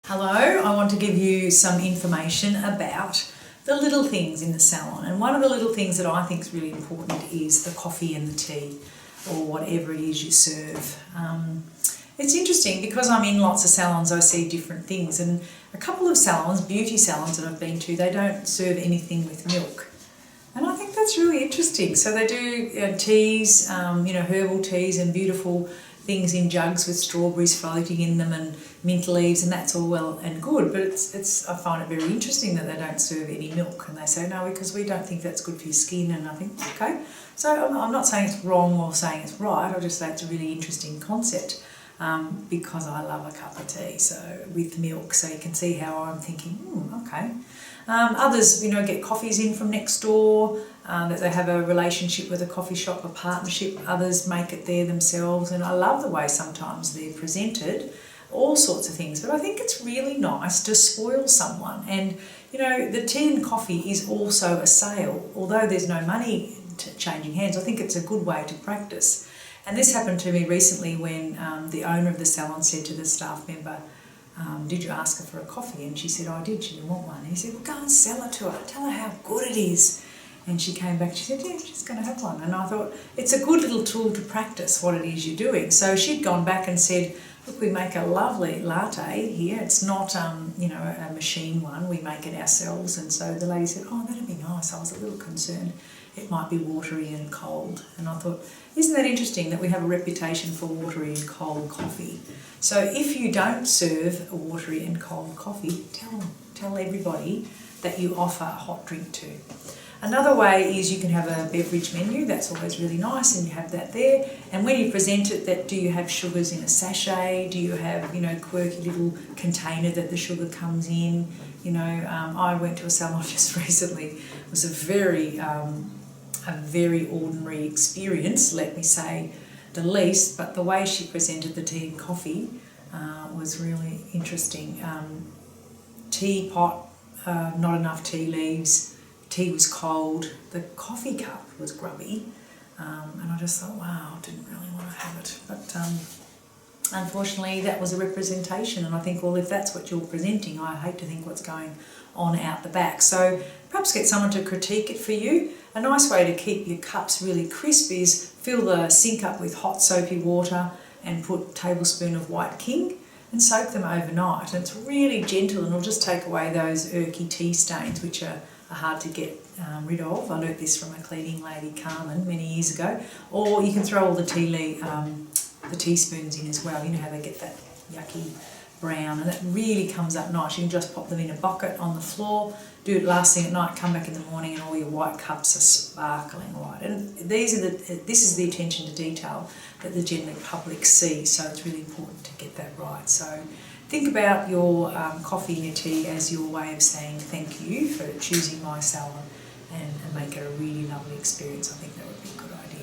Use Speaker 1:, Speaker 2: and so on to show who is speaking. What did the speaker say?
Speaker 1: Hello, I want to give you some information about the little things in the salon. And one of the little things that I think is really important is the coffee and the tea, or whatever it is you serve. It's interesting because I'm in lots of salons, I see different things, and a couple of salons, beauty salons that I've been to, they don't serve anything with milk. And I think that's really interesting. So they do teas, herbal teas and beautiful things in jugs with strawberries floating in them and mint leaves, and that's all well and good. But I find it very interesting that they don't serve any milk, and they say no because we don't think that's good for your skin. And I think okay. So I'm not saying it's wrong or saying it's right. I just say it's a really interesting concept because I love a cup of tea. So with milk, so you can see how I'm thinking. Okay. Others, get coffees in from next door, that they have a relationship with a coffee shop, a partnership. Others make it there themselves, and I love the way sometimes they're presented, all sorts of things. But I think it's really nice to spoil someone. And, the tea and coffee is also a sale. Although there's no money changing hands, I think it's a good way to practice. And this happened to me recently when the owner of the salon said to the staff member, did you ask her for a coffee? And she said, I did, she didn't want one. And he said, well, go and sell it to her, tell her how good it is. And she came back, she said, yeah, she's going to have one. And I thought, it's a good little tool to practice what it is you're doing. So she'd gone back and said, look, we make a lovely latte here. It's not, a machine one. We make it ourselves. And so the lady said, oh, that'd be nice. I was a little concerned it might be watery and cold. And I thought, isn't that interesting that we have a reputation for watery and cold coffee? So if you don't serve a watery and cold coffee, tell everybody that you offer a hot drink too. Another way is you can have a beverage menu. That's always really nice, and you have that there. And when you present it, do you have sugars in a sachet? Do you have, quirky little container that the sugar comes in? I went to a salon just recently. It was a very ordinary experience, let me say the least, but the way she presented the tea and coffee was really interesting. Teapot, not enough tea leaves, tea was cold, the coffee cup was grubby, and I just thought, wow, I didn't really want to have it. But unfortunately, that was a representation, and I think, well, if that's what you're presenting, I hate to think what's going on out the back. So perhaps get someone to critique it for you. A nice way to keep your cups really crisp is fill the sink up with hot soapy water and put a tablespoon of white king and soak them overnight. And it's really gentle, and it'll just take away those irky tea stains which are hard to get rid of. I learnt this from a cleaning lady, Carmen, many years ago. Or you can throw all the teaspoons in as well. You know how they get that yucky brown, and that really comes up nice. You can just pop them in a bucket on the floor, do it last thing at night, come back in the morning, and all your white cups are sparkling white. And this is the attention to detail that the general public see, so it's really important to get that right. So think about your coffee and your tea as your way of saying thank you for choosing my salon, and make it a really lovely experience. I think that would be a good idea.